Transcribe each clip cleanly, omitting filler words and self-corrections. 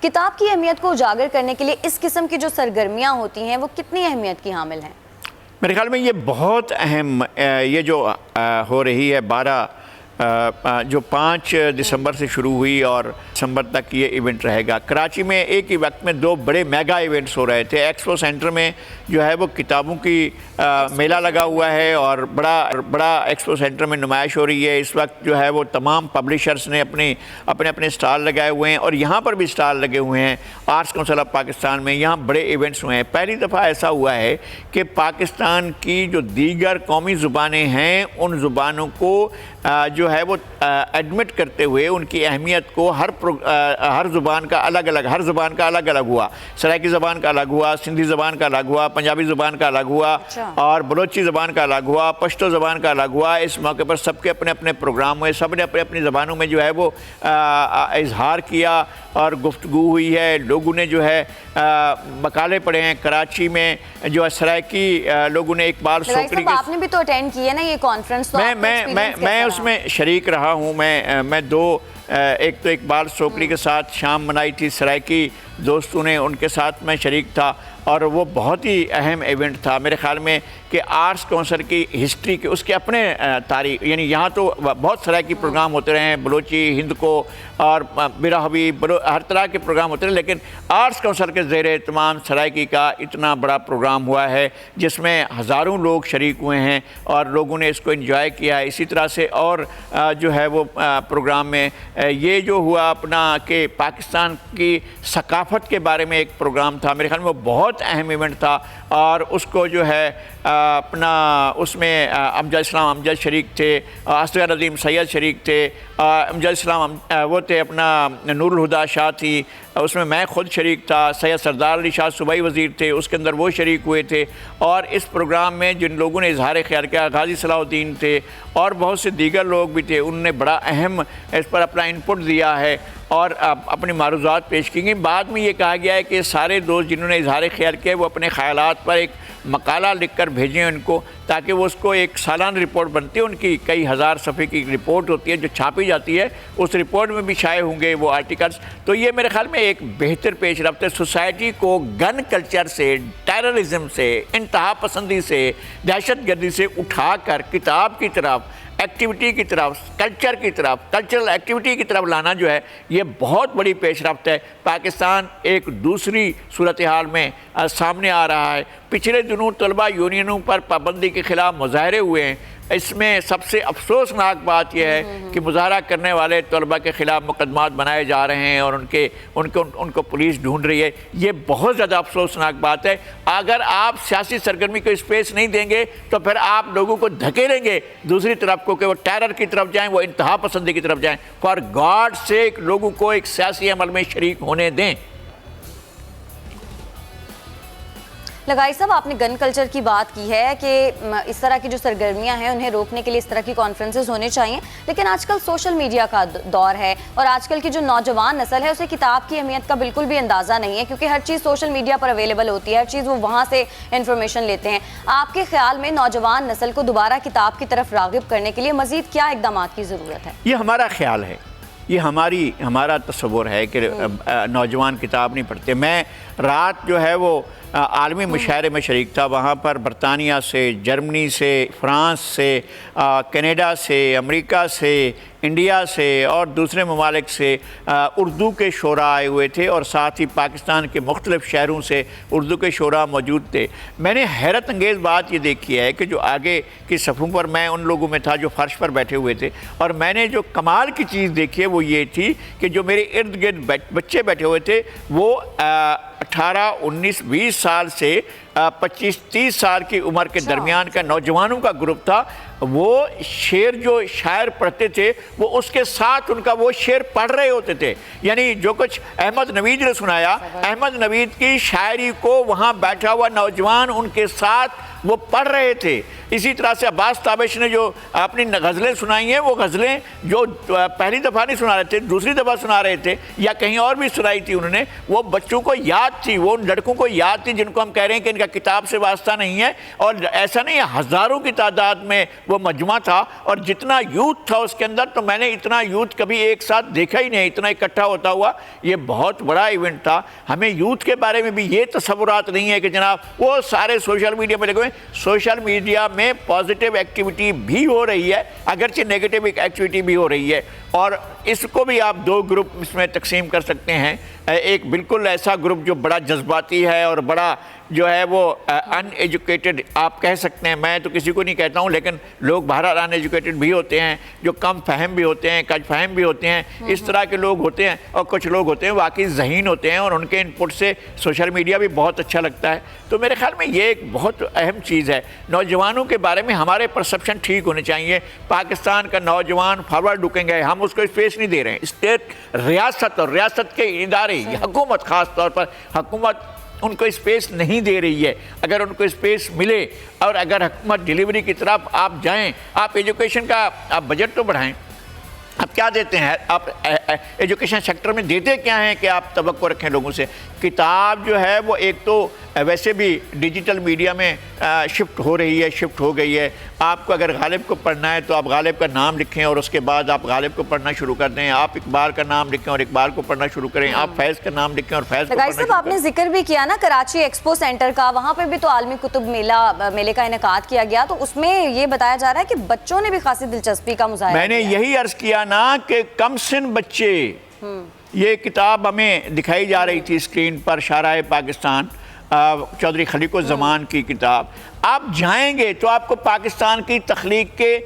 کتاب کی اہمیت کو اجاگر کرنے کے لیے اس قسم کی جو سرگرمیاں ہوتی ہیں وہ کتنی اہمیت کی حامل ہیں؟ میرے خیال میں یہ بہت اہم، یہ جو ہو رہی ہے 5 دسمبر سے شروع ہوئی اور دسمبر تک یہ ایونٹ رہے گا۔ کراچی میں ایک ہی وقت میں 2 بڑے میگا ایونٹس ہو رہے تھے۔ ایکسپو سینٹر میں جو ہے وہ کتابوں کی میلہ لگا ہوا ہے اور بڑا ایکسپو سینٹر میں نمائش ہو رہی ہے۔ اس وقت جو ہے وہ تمام پبلشرز نے اپنے سٹال لگائے ہوئے ہیں اور یہاں پر بھی سٹال لگے ہوئے ہیں۔ آرٹس کونسل آف پاکستان میں یہاں بڑے ایونٹس ہوئے ہیں۔ پہلی دفعہ ایسا ہوا ہے کہ پاکستان کی جو دیگر قومی زبانیں ہیں ان زبانوں کو جو ہے وہ ایڈمٹ کرتے ہوئے ان کی اہمیت کو ہر زبان کا الگ الگ ہوا۔ سرائکی زبان کا الگ ہوا، سندھی زبان کا الگ ہوا، پنجابی زبان کا الگ ہوا اور بلوچی زبان کا الگ ہوا، پشتو زبان کا الگ ہوا۔ اس موقع پر سب کے اپنے اپنے پروگرام ہوئے، سب نے اپنی زبانوں میں جو ہے وہ اظہار کیا اور گفتگو ہوئی ہے۔ لوگوں نے جو ہے مقالے پڑھے ہیں۔ کراچی میں جو ہے سرائکی لوگوں نے اقبال سوکری کے، آپ نے بھی تو اٹینڈ کی ہے نا یہ کانفرنس، میں اس میں شریک رہا ہوں۔ میں ایک تو اقبال سوکری کے ساتھ شام منائی تھی، سرائکی دوستوں نے، ان کے ساتھ میں شریک تھا اور وہ بہت ہی اہم ایونٹ تھا میرے خیال میں کہ آرٹس کونسل کی ہسٹری کے اس کے اپنے تاریخ، یعنی یہاں تو بہت سرائکی پروگرام ہوتے رہے ہیں، بلوچی، ہند کو اور براہوی، ہر طرح کے پروگرام ہوتے رہے، لیکن آرٹس کونسل کے زیر اہتمام سرائکی کا اتنا بڑا پروگرام ہوا ہے جس میں ہزاروں لوگ شریک ہوئے ہیں اور لوگوں نے اس کو انجوائے کیا ہے۔ اسی طرح سے اور جو ہے وہ پروگرام میں یہ جو ہوا اپنا کہ پاکستان کی ثقافت کے بارے میں ایک پروگرام تھا، میرے خیال میں وہ بہت اہم ایونٹ تھا اور اس کو جو ہے اپنا اس میں امجد اسلام امجد شریک تھے، اصغر عظیم سید شریک تھے، امجد اسلام وہ تھے، اپنا نور الہدا شاہ تھی، اس میں خود شریک تھا، سید سردار علی شاہ صوبائی وزیر تھے، اس کے اندر وہ شریک ہوئے تھے۔ اور اس پروگرام میں جن لوگوں نے اظہار خیال کیا، غازی صلاح الدین تھے اور بہت سے دیگر لوگ بھی تھے، انہوں نے بڑا اہم اس پر اپنا انپٹ دیا ہے اور اپنی معروضات پیش کی گئی۔ بعد میں یہ کہا گیا ہے کہ سارے دوست جنہوں نے اظہار خیال کیا وہ اپنے خیالات پر ایک مقالہ لکھ کر بھیجیں ان کو، تاکہ وہ اس کو ایک سالانہ رپورٹ بنتی ہے، ان کی کئی ہزار صفحے کی رپورٹ ہوتی ہے جو چھاپی جاتی ہے، اس رپورٹ میں بھی شائع ہوں گے وہ آرٹیکلز۔ تو یہ میرے خیال میں ایک بہتر پیش رفت ہے سوسائٹی کو گن کلچر سے، ٹیررزم سے، انتہا پسندی سے، دہشت گردی سے اٹھا کر کتاب کی طرف، ایکٹیویٹی کی طرف، کلچر کی طرف، کلچرل ایکٹیویٹی کی طرف لانا جو ہے یہ بہت بڑی پیش رفت ہے۔ پاکستان ایک دوسری صورتحال میں سامنے آ رہا ہے۔ پچھلے دنوں طلبہ یونینوں پر پابندی کے خلاف مظاہرے ہوئے ہیں۔ اس میں سب سے افسوسناک بات یہ ہے کہ مظاہرہ کرنے والے طلبہ کے خلاف مقدمات بنائے جا رہے ہیں اور ان کو پولیس ڈھونڈ رہی ہے۔ یہ بہت زیادہ افسوسناک بات ہے۔ اگر آپ سیاسی سرگرمی کو اسپیس نہیں دیں گے تو پھر آپ لوگوں کو دھکیلیں گے دوسری طرف کو کہ وہ ٹیرر کی طرف جائیں، وہ انتہا پسندی کی طرف جائیں۔ فار گاڈ سیک لوگوں کو ایک سیاسی عمل میں شریک ہونے دیں۔ لگائی صاحب، آپ نے گن کلچر کی بات کی ہے کہ اس طرح کی جو سرگرمیاں ہیں انہیں روکنے کے لیے اس طرح کی کانفرنسز ہونے چاہیے، لیکن آج کل سوشل میڈیا کا دور ہے اور آج کل کی جو نوجوان نسل ہے اسے کتاب کی اہمیت کا بالکل بھی اندازہ نہیں ہے، کیونکہ ہر چیز سوشل میڈیا پر اویلیبل ہوتی ہے، ہر چیز وہ وہاں سے انفارمیشن لیتے ہیں۔ آپ کے خیال میں نوجوان نسل کو دوبارہ کتاب کی طرف راغب کرنے کے لیے مزید کیا اقدامات کی ضرورت ہے؟ یہ ہمارا خیال ہے، یہ ہمارا تصور ہے کہ نوجوان کتاب نہیں پڑھتے۔ میں رات جو ہے وہ عالمی مشاعرے میں شریک تھا، وہاں پر برطانیہ سے، جرمنی سے، فرانس سے، کینیڈا سے، امریکہ سے، انڈیا سے اور دوسرے ممالک سے اردو کے شعراء آئے ہوئے تھے اور ساتھ ہی پاکستان کے مختلف شہروں سے اردو کے شعراء موجود تھے۔ میں نے حیرت انگیز بات یہ دیکھی ہے کہ جو آگے کی صفوں پر میں ان لوگوں میں تھا جو فرش پر بیٹھے ہوئے تھے، اور میں نے جو کمال کی چیز دیکھی ہے وہ یہ تھی کہ جو میرے ارد گرد بچے بیٹھے ہوئے تھے وہ 18، 19، 20 سال سے 25، 30 سال کی عمر کے درمیان کا نوجوانوں کا گروپ تھا۔ وہ شعر جو شاعر پڑھتے تھے وہ اس کے ساتھ ان کا وہ شعر پڑھ رہے ہوتے تھے، یعنی جو کچھ احمد نوید نے سنایا، احمد نوید کی شاعری کو وہاں بیٹھا ہوا نوجوان ان کے ساتھ وہ پڑھ رہے تھے۔ اسی طرح سے عباس تابش نے جو اپنی غزلیں سنائی ہیں، وہ غزلیں جو پہلی دفعہ نہیں سنا رہے تھے، دوسری دفعہ سنا رہے تھے یا کہیں اور بھی سنائی تھی انہوں نے، وہ بچوں کو یاد تھی، وہ ان لڑکوں کو یاد تھی جن کو ہم کہہ رہے ہیں کہ ان کا کا کتاب سے واسطہ نہیں ہے، اور ایسا نہیں ہے، ہزاروں کی تعداد میں وہ مجمع تھا، اور جتنا یوتھ تھا اس کے اندر، تو میں نے اتنا یوتھ کبھی ایک ساتھ دیکھا ہی نہیں، اتنا اکٹھا ہوتا ہوا. یہ بہت بڑا ایونٹ تھا. ہمیں یوتھ کے بارے میں بھی یہ تصورات نہیں ہے کہ جناب وہ سارے سوشل میڈیا پہ لگے ہوئے. سوشل میڈیا میں پازیٹیو ایکٹیویٹی بھی ہو رہی ہے، اگرچہ نیگیٹو ایکٹیویٹی بھی ہو رہی ہے، اور اس کو بھی آپ دو گروپ اس میں تقسیم کر سکتے ہیں. ایک بالکل ایسا گروپ جو بڑا جذباتی ہے اور بڑا جو ہے وہ ان ایجوکیٹڈ آپ کہہ سکتے ہیں، میں تو کسی کو نہیں کہتا ہوں، لیکن لوگ بہرحال ان ایجوکیٹڈ بھی ہوتے ہیں، جو کم فہم بھی ہوتے ہیں، کج فہم بھی ہوتے ہیں، اس طرح کے لوگ ہوتے ہیں. اور کچھ لوگ ہوتے ہیں واقعی ذہین ہوتے ہیں، اور ان کے انپٹ سے سوشل میڈیا بھی بہت اچھا لگتا ہے. تو میرے خیال میں یہ ایک بہت اہم چیز ہے. نوجوانوں کے بارے میں ہمارے پرسپشن ٹھیک ہونے چاہیے. پاکستان کا نوجوان فارورڈ لکنگ ہے، ہم اس کو اسپیس نہیں دے رہے ہیں. اسٹیٹ ریاست اور ریاست کے ادارے، حکومت خاص طور پر حکومت ان کو اسپیس نہیں دے رہی ہے. اگر ان کو اسپیس ملے، اور اگر حکومت ڈیلیوری کی طرف آپ جائیں، آپ ایجوکیشن کا آپ بجٹ تو بڑھائیں. آپ کیا دیتے ہیں؟ آپ ایجوکیشن سیکٹر میں دیتے کیا ہیں کہ آپ توقع رکھیں لوگوں سے؟ کتاب جو ہے وہ ایک تو ویسے بھی ڈیجیٹل میڈیا میں شفٹ ہو رہی ہے، شفٹ ہو گئی ہے. آپ کو اگر غالب کو پڑھنا ہے تو آپ غالب کا نام لکھیں، اور اس کے بعد آپ غالب کو پڑھنا شروع کر دیں. آپ اقبال کا نام لکھیں اور اقبال کو پڑھنا شروع کریں. آپ فیض کا نام لکھیں اور فیض کو پڑھنا شروع کریں. آپ نے ذکر بھی کیا نا کراچی ایکسپو سینٹر کا، وہاں پہ بھی تو عالمی کتب میلے کا انعقاد کیا گیا، تو اس میں یہ بتایا جا رہا ہے کہ بچوں نے بھی خاصی دلچسپی کا مظاہرہ کیا. میں نے یہی عرض کیا نا کہ کم سن بچے، یہ کتاب ہمیں دکھائی جا رہی تھی اسکرین پر، شاہراہ پاکستان، چودھری خلیق الزمان کی کتاب. آپ جائیں گے تو آپ کو پاکستان کی تخلیق کے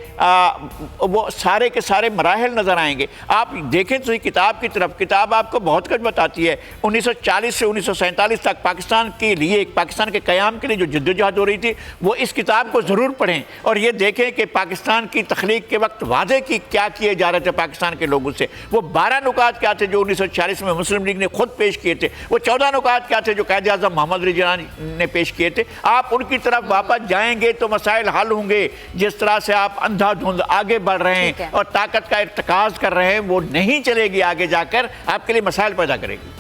وہ سارے کے سارے مراحل نظر آئیں گے. آپ دیکھیں تو کتاب کی طرف، کتاب آپ کو بہت کچھ بتاتی ہے. 1940 سے 1947 تک پاکستان کے لیے، پاکستان کے قیام کے لیے جو جدوجہد ہو رہی تھی، وہ اس کتاب کو ضرور پڑھیں، اور یہ دیکھیں کہ پاکستان کی تخلیق کے وقت وعدے کی کیا کیے جا رہے تھے پاکستان کے لوگوں سے. وہ 12 نکات کیا تھے جو 1940 میں مسلم لیگ نے خود پیش کیے تھے. وہ 14 نکات کیا تھے جو قائد اعظم محمد رضوان نے پیش کیے تھے. آپ ان کی طرف واپس جائیں گے تو مسائل حل ہوں گے. جس طرح سے آپ اندھا دھند آگے بڑھ رہے ہیں اور طاقت کا ارتکاز کر رہے ہیں، وہ نہیں چلے گی آگے جا کر، آپ کے لیے مسائل پیدا کرے گی.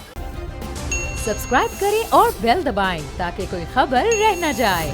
سبسکرائب کریں اور بیل دبائیں تاکہ کوئی خبر رہ نہ جائے.